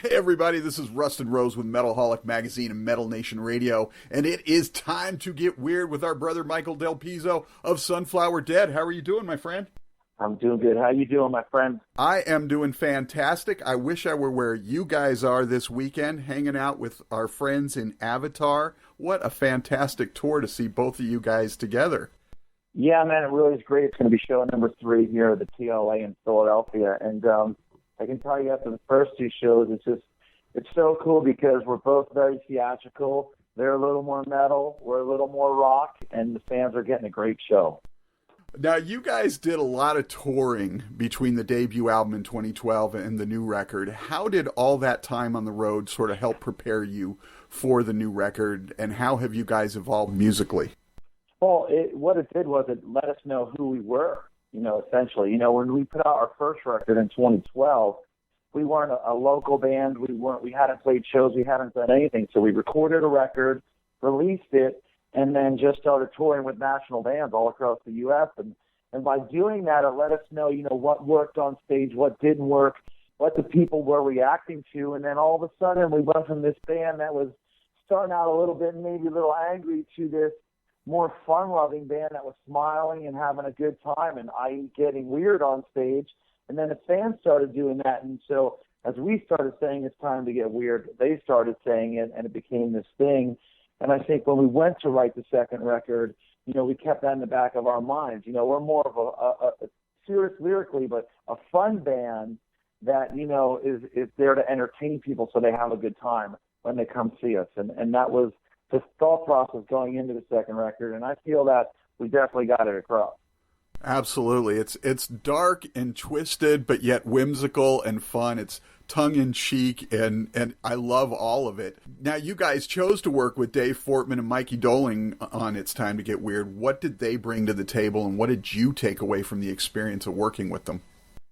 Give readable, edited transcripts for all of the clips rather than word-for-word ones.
Hey everybody, this is Rustin Rose with Metalholic Magazine and Metal Nation Radio, and it is time to get weird with our brother Michael Del Pizzo of Sunflower Dead. How are you doing, my friend? I'm doing good. How you doing, my friend? I am doing fantastic. I wish I were where you guys are this weekend, hanging out with our friends in Avatar. What a fantastic tour to see both of you guys together. Yeah, man, it really is great. It's going to be show number 3 here at the TLA in Philadelphia, and I can tell you after the first 2 shows, it's so cool because we're both very theatrical. They're a little more metal, we're a little more rock, and the fans are getting a great show. Now, you guys did a lot of touring between the debut album in 2012 and the new record. How did all that time on the road sort of help prepare you for the new record, and how have you guys evolved musically? Well, what it did was it let us know who we were, essentially. When we put out our first record in 2012, we weren't a local band. We hadn't played shows. We hadn't done anything. So we recorded a record, released it, and then just started touring with national bands all across the U.S. And by doing that, it let us know, what worked on stage, what didn't work, what the people were reacting to. And then all of a sudden, we went from this band that was starting out a little bit, maybe a little angry, to this more fun-loving band that was smiling and having a good time, and i.e. getting weird on stage. And then the fans started doing that. And so as we started saying it's time to get weird, they started saying it, and it became this thing. And I think when we went to write the second record, we kept that in the back of our minds. We're more of a serious lyrically, but a fun band that, is there to entertain people so they have a good time when they come see us. And that was the thought process going into the second record. And I feel that we definitely got it across. Absolutely. It's dark and twisted, but yet whimsical and fun. It's tongue-in-cheek, and I love all of it. Now, you guys chose to work with Dave Fortman and Mikey Doling on It's Time to Get Weird. What did they bring to the table, and what did you take away from the experience of working with them?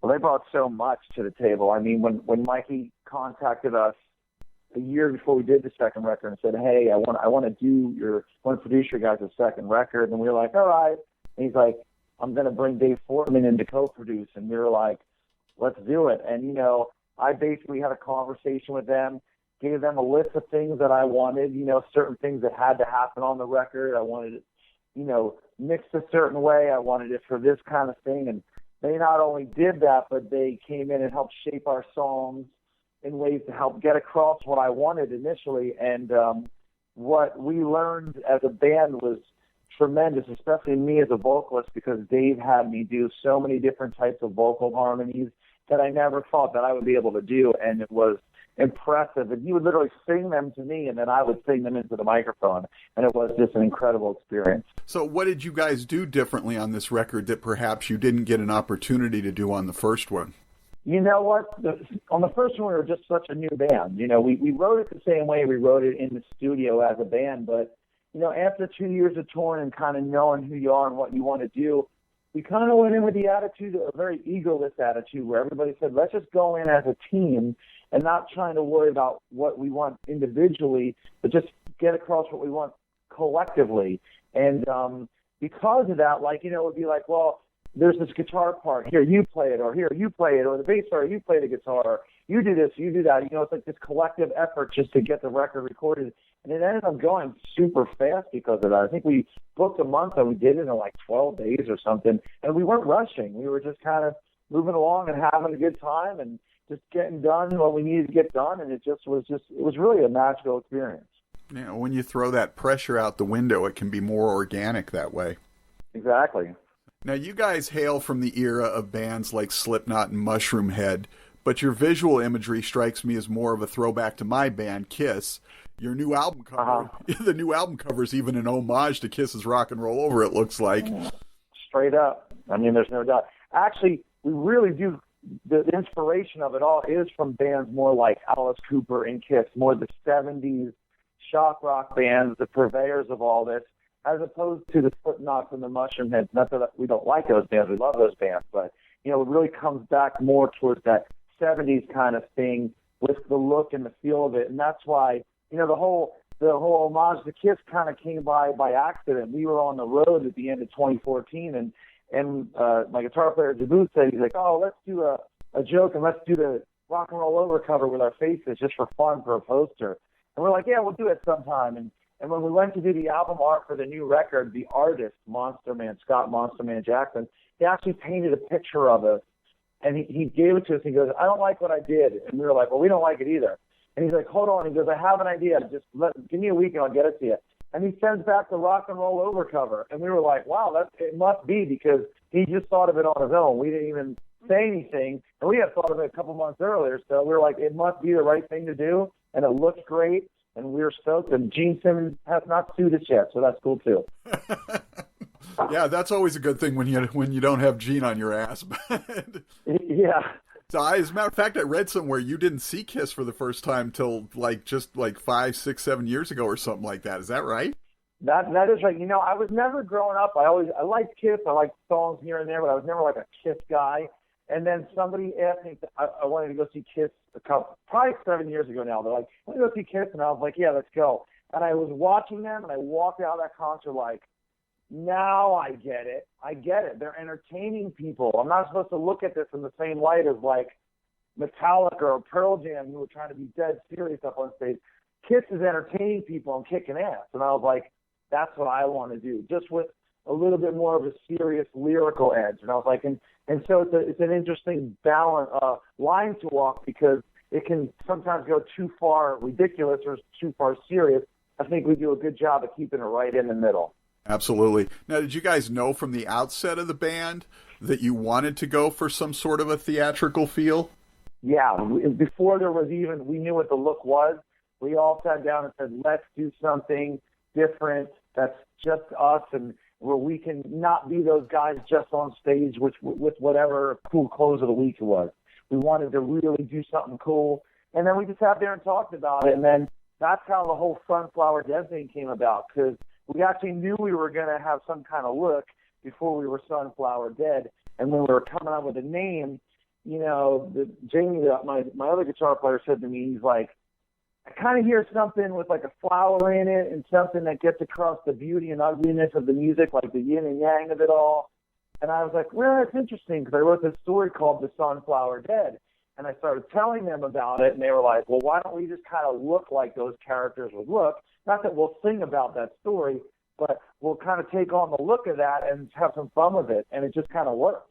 Well, they brought so much to the table. I mean, when Mikey contacted us a year before we did the second record and said, hey, I want to produce your guys' second record, and we were like, all right. And he's like, I'm going to bring Dave Fortman in to co-produce, and we were like, let's do it. And, I basically had a conversation with them, gave them a list of things that I wanted, certain things that had to happen on the record. I wanted it, mixed a certain way. I wanted it for this kind of thing. And they not only did that, but they came in and helped shape our songs in ways to help get across what I wanted initially. And what we learned as a band was tremendous, especially me as a vocalist, because Dave had me do so many different types of vocal harmonies that I never thought that I would be able to do, and it was impressive. And he would literally sing them to me, and then I would sing them into the microphone, and it was just an incredible experience. So what did you guys do differently on this record that perhaps you didn't get an opportunity to do on the first one? You know what? On the first one, we were just such a new band. We wrote it the same way we wrote it in the studio as a band, but, after 2 years of touring and kind of knowing who you are and what you want to do, we kind of went in with the attitude, a very egoless attitude, where everybody said, let's just go in as a team and not trying to worry about what we want individually, but just get across what we want collectively. And because of that, it would be like, well, there's this guitar part. Here, you play it, or here, you play it, or the bass part, you play the guitar. You do this, you do that. It's like this collective effort just to get the record recorded. And it ended up going super fast because of that. I think we booked a month and we did it in like 12 days or something. And we weren't rushing. We were just kind of moving along and having a good time and just getting done what we needed to get done. And it was really a magical experience. Yeah, when you throw that pressure out the window, it can be more organic that way. Exactly. Now, you guys hail from the era of bands like Slipknot and Mushroom Head, but your visual imagery strikes me as more of a throwback to my band, Kiss. Your new album cover, the new album cover is even an homage to Kiss's Rock and Roll Over, it looks like. Straight up. I mean, there's no doubt. Actually, we really do, the inspiration of it all is from bands more like Alice Cooper and Kiss, more the 70s shock rock bands, the purveyors of all this, as opposed to the Slipknots and the Mushroom Heads. Not that we don't like those bands, we love those bands, but, it really comes back more towards that 70s kind of thing with the look and the feel of it. And that's why, the whole homage to Kiss kind of came by accident. We were on the road at the end of 2014, and my guitar player Jabu said, he's like, oh, let's do a joke and let's rock and roll over cover with our faces just for fun for a poster. And we're like, yeah, we'll do it sometime. And when we went to do the album art for the new record, the artist, Scott Monster Man Jackson, he actually painted a picture of us. And he gave it to us. He goes, I don't like what I did. And we were like, well, we don't like it either. And he's like, hold on. He goes, I have an idea. Just give me a week and I'll get it to you. And he sends back the rock and roll over cover. And we were like, wow, it must be, because he just thought of it on his own. We didn't even say anything. And we had thought of it a couple months earlier. So we were like, it must be the right thing to do. And it looks great. And we were stoked. And Gene Simmons has not sued us yet. So that's cool too. Yeah, that's always a good thing when you don't have Gene on your ass. Yeah. So as a matter of fact, I read somewhere you didn't see Kiss for the first time till just 5, 6, 7 years ago or something like that. Is that right? That is right. You know, I was never growing up. I liked Kiss. I liked songs here and there, but I was never like a Kiss guy. And then somebody asked me, I wanted to go see Kiss probably 7 years ago now. They're like, want to go see Kiss? And I was like, yeah, let's go. And I was watching them, and I walked out of that concert like, now I get it. I get it. They're entertaining people. I'm not supposed to look at this in the same light as like Metallica or Pearl Jam, who were trying to be dead serious up on stage. Kiss is entertaining people and kicking ass. And I was like, that's what I want to do, just with a little bit more of a serious lyrical edge. And I was like, and so it's an interesting balance, line to walk, because it can sometimes go too far ridiculous or too far serious. I think we do a good job of keeping it right in the middle. Absolutely. Now, did you guys know from the outset of the band that you wanted to go for some sort of a theatrical feel? Yeah. Before there was even, we knew what the look was. We all sat down and said, let's do something different that's just us, and where we can not be those guys just on stage with whatever cool clothes of the week it was. We wanted to really do something cool. And then we just sat there and talked about it. And then that's how the whole Sunflower Dead thing came about, because we actually knew we were going to have some kind of look before we were Sunflower Dead. And when we were coming up with a name, you know, Jamie, my other guitar player, said to me, he's like, I kind of hear something with like a flower in it and something that gets across the beauty and ugliness of the music, like the yin and yang of it all. And I was like, well, that's interesting, because I wrote this story called The Sunflower Dead. And I started telling them about it, and they were like, well, why don't we just kind of look like those characters would look? Not that we'll sing about that story, but we'll kind of take on the look of that and have some fun with it. And it just kind of works.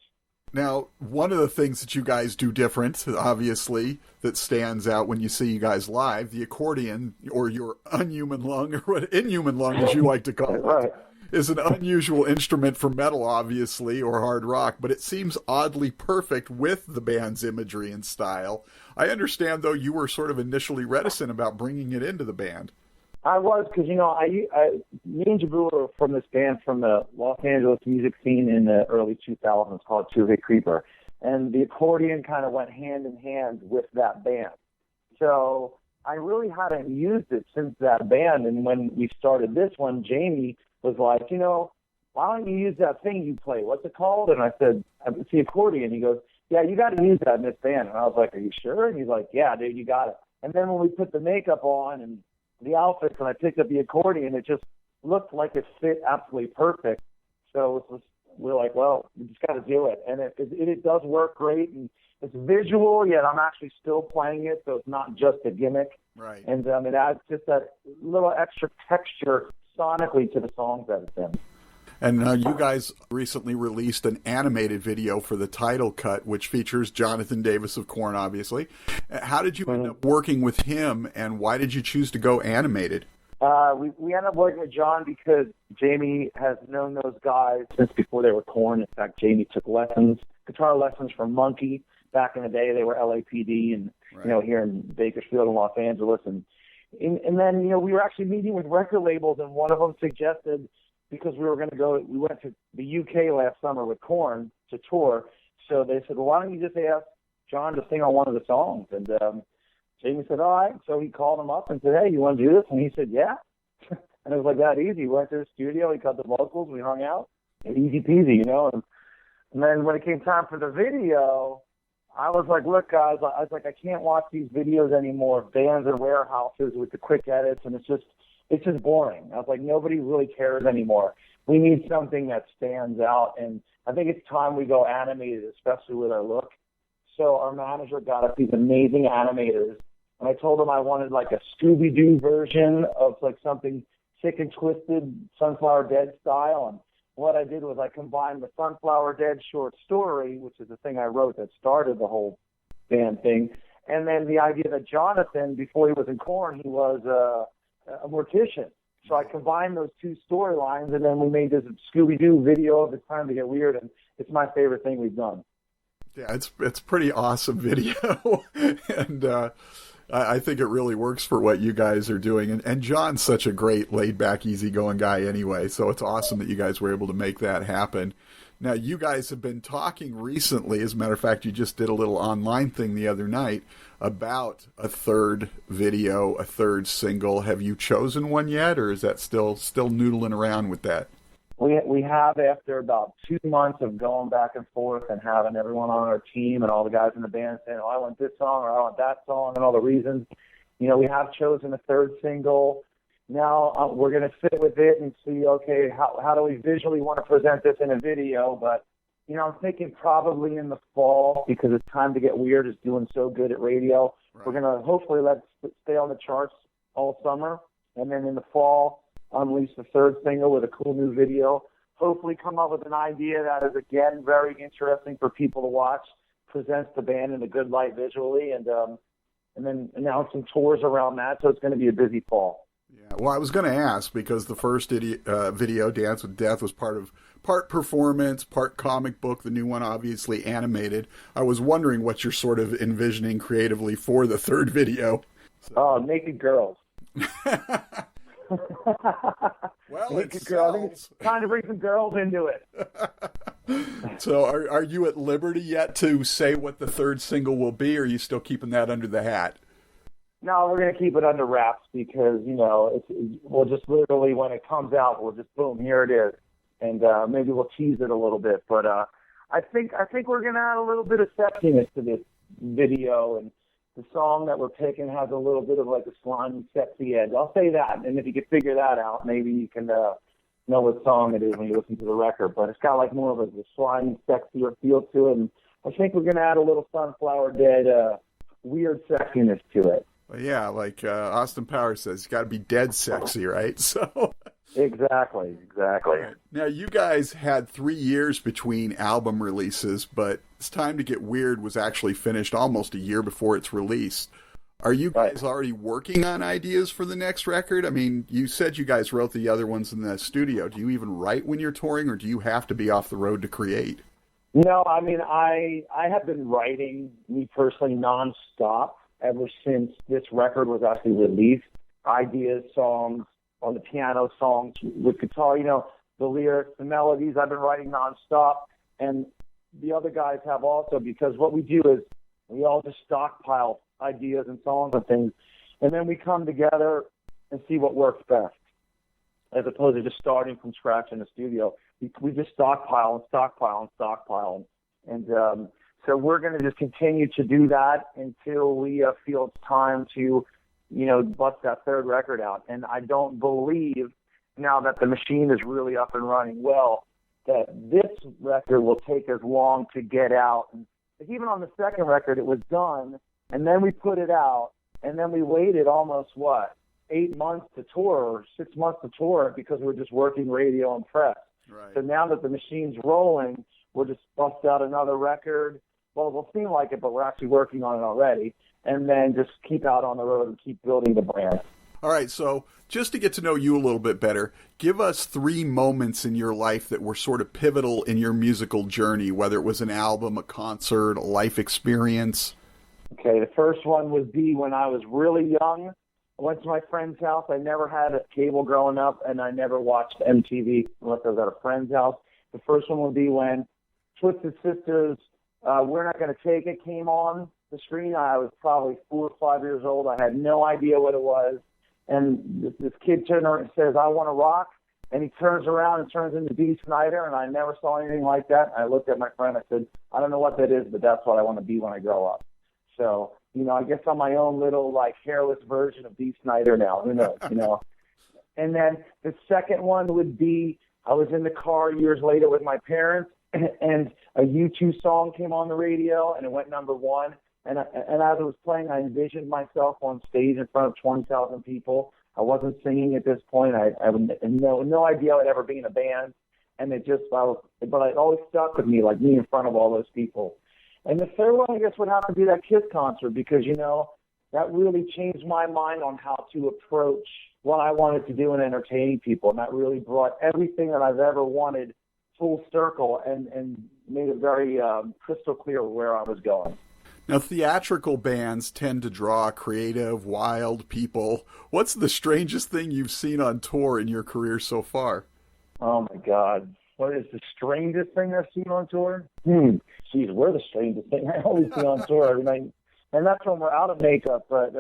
Now, one of the things that you guys do different, obviously, that stands out when you see you guys live, the accordion, or your unhuman lung, or what inhuman lung, as you like to call it, right, is an unusual instrument for metal, obviously, or hard rock, but it seems oddly perfect with the band's imagery and style. I understand, though, you were sort of initially reticent about bringing it into the band. I was, because, you know, me and Jabu were from this band from the Los Angeles music scene in the early 2000s called Two-Way Creeper. And the accordion kind of went hand in hand with that band. So I really hadn't used it since that band. And when we started this one, Jamie was like, you know, why don't you use that thing you play? What's it called? And I said, it's the accordion. He goes, yeah, you got to use that in this band. And I was like, are you sure? And he's like, yeah, dude, you got it. And then when we put the makeup on and the outfits, and I picked up the accordion, it just looked like it fit absolutely perfect. So we're like, well, we just got to do it. And it does work great, and it's visual, yet I'm actually still playing it, so it's not just a gimmick. Right. And it adds just that little extra texture sonically to the songs that it's in. And you guys recently released an animated video for the title cut, which features Jonathan Davis of Korn, obviously. How did you end up working with him, and why did you choose to go animated? We ended up working with John because Jamie has known those guys since before they were Korn. In fact, Jamie took guitar lessons from Monkey. Back in the day, they were LAPD and, right, you know, here in Bakersfield and Los Angeles. And then, you know, we were actually meeting with record labels, and one of them suggested, because we went to the UK last summer with Korn to tour. So they said, well, why don't you just ask John to sing on one of the songs? And Jamie said, all right. So he called him up and said, hey, you want to do this? And he said, yeah. And it was like that easy. We went to the studio, he cut the vocals, we hung out, and easy peasy, you know. And then when it came time for the video, I was like, look, guys, I can't watch these videos anymore, bands and warehouses with the quick edits, and it's just boring. I was like, nobody really cares anymore. We need something that stands out, and I think it's time we go animated, especially with our look. So our manager got us these amazing animators, and I told him I wanted like a Scooby-Doo version of like something sick and twisted, Sunflower Dead style. And what I did was I combined the Sunflower Dead short story, which is the thing I wrote that started the whole band thing, and then the idea that Jonathan, before he was in Korn, he was a mortician. So I combined those two storylines, and then we made this Scooby-Doo video of It's Time to Get Weird, and it's my favorite thing we've done. Yeah, it's pretty awesome video, and I think it really works for what you guys are doing. And John's such a great, laid-back, easygoing guy anyway, so it's awesome that you guys were able to make that happen. Now, you guys have been talking recently, as a matter of fact, you just did a little online thing the other night about a third video, a third single. Have you chosen one yet, or is that still noodling around with that? We have, after about 2 months of going back and forth and having everyone on our team and all the guys in the band saying, oh, I want this song or I want that song and all the reasons, we have chosen a third single. Now we're going to sit with it and see, okay, how do we visually want to present this in a video? But, I'm thinking probably in the fall, because It's Time to Get Weird is doing so good at radio. Right. We're going to hopefully let it stay on the charts all summer. And then in the fall, unleash the third single with a cool new video. Hopefully come up with an idea that is, again, very interesting for people to watch, presents the band in a good light visually, and then announce some tours around that. So it's going to be a busy fall. Yeah, well, I was going to ask, because the first video, Dance with Death, was part performance, part comic book, the new one obviously animated. I was wondering what you're sort of envisioning creatively for the third video. So. Oh, naked girls. Well, naked girls. I think it's time to bring some girls into it. So are you at liberty yet to say what the third single will be, or are you still keeping that under the hat? No, we're going to keep it under wraps because, we'll just literally, when it comes out, we'll just, boom, here it is. And maybe we'll tease it a little bit. But I think we're going to add a little bit of sexiness to this video. And the song that we're picking has a little bit of like a slimy, sexy edge. I'll say that. And if you can figure that out, maybe you can know what song it is when you listen to the record. But it's got like more of a slimy, sexier feel to it. And I think we're going to add a little Sunflower Dead weird sexiness to it. Yeah, like Austin Powers says, it's got to be dead sexy, right? So Exactly. Now, you guys had 3 years between album releases, but It's Time to Get Weird was actually finished almost a year before its release. Are you guys already working on ideas for the next record? I mean, you said you guys wrote the other ones in the studio. Do you even write when you're touring, or do you have to be off the road to create? No, I mean, I have been writing, me personally, nonstop ever since this record was actually released. Ideas, songs, on the piano, songs with guitar, the lyrics, the melodies, I've been writing nonstop. And the other guys have also, because what we do is we all just stockpile ideas and songs and things, and then we come together and see what works best, as opposed to just starting from scratch in the studio. We just stockpile. And so we're going to just continue to do that until we feel it's time to, bust that third record out. And I don't believe, now that the machine is really up and running well, that this record will take as long to get out. And even on the second record, it was done, and then we put it out, and then we waited almost, 8 months to tour, or 6 months to tour, because we were just working radio and press. Right. So now that the machine's rolling, we'll just bust out another record. Well, it'll seem like it, but we're actually working on it already. And then just keep out on the road and keep building the brand. All right, so just to get to know you a little bit better, give us 3 moments in your life that were sort of pivotal in your musical journey, whether it was an album, a concert, a life experience. Okay, the first one would be when I was really young. I went to my friend's house. I never had a cable growing up, and I never watched MTV unless I was at a friend's house. The first one would be when Twisted Sister's We're Not Gonna Take It came on the screen. I was probably 4 or 5 years old. I had no idea what it was. And this kid turned around and says, I want to rock. And he turns around and turns into Dee Snider, and I never saw anything like that. I looked at my friend. I said, I don't know what that is, but that's what I want to be when I grow up. So, I guess I'm my own little, hairless version of Dee Snider now. Who knows, And then the second one would be, I was in the car years later with my parents, and a U2 song came on the radio, and it went number one. And as I was playing, I envisioned myself on stage in front of 20,000 people. I wasn't singing at this point. I had no idea I'd ever be in a band. And it always stuck with me, like me in front of all those people. And the third one, I guess, would have to be that Kiss concert because, that really changed my mind on how to approach what I wanted to do in entertaining people. And that really brought everything that I've ever wanted full circle and made it very crystal clear where I was going. Now, theatrical bands tend to draw creative, wild people. What's the strangest thing you've seen on tour in your career so far? Oh, my God. What is the strangest thing I've seen on tour? Geez, we're the strangest thing I always see on tour every night. And that's when we're out of makeup. But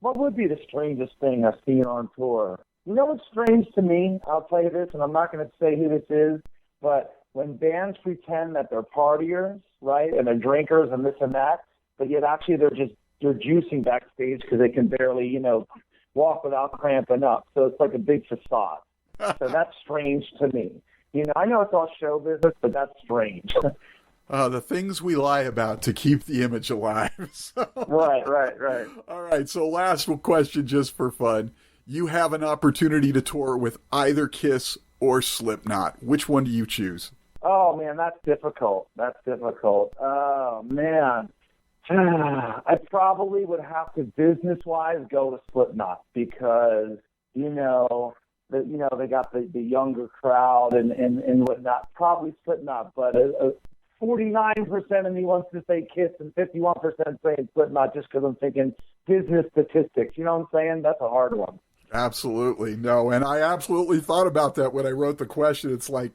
what would be the strangest thing I've seen on tour? You know what's strange to me? I'll tell you this, and I'm not going to say who this is, but when bands pretend that they're partiers, right, and they're drinkers and this and that, but yet actually they're juicing backstage because they can barely, walk without cramping up. So it's like a big facade. So that's strange to me. I know it's all show business, but that's strange. The things we lie about to keep the image alive. Right. All right, so last question just for fun. You have an opportunity to tour with either Kiss or Slipknot. Which one do you choose? Oh, man, that's difficult. Oh, man. I probably would have to, business-wise, go with Slipknot because, they got the younger crowd and whatnot. Probably Slipknot, but 49% of me wants to say Kiss and 51% saying Slipknot just because I'm thinking business statistics. You know what I'm saying? That's a hard one. Absolutely. No, and I absolutely thought about that when I wrote the question. It's like,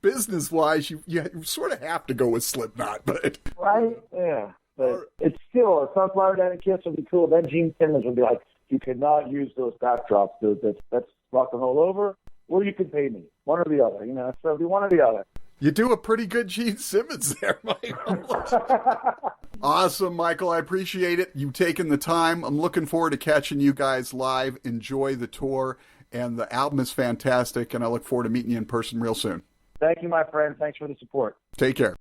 business-wise, you sort of have to go with Slipknot, but... Right? Yeah. But it's still, a Sunflower Dead and Kiss would be cool. Then Gene Simmons would be like, you cannot use those backdrops, dude. That's rock and roll over, or you can pay me. One or the other, So it'll be one or the other. You do a pretty good Gene Simmons there, Michael. Awesome, Michael. I appreciate it. You taking the time. I'm looking forward to catching you guys live. Enjoy the tour, and the album is fantastic, and I look forward to meeting you in person real soon. Thank you, my friend. Thanks for the support. Take care.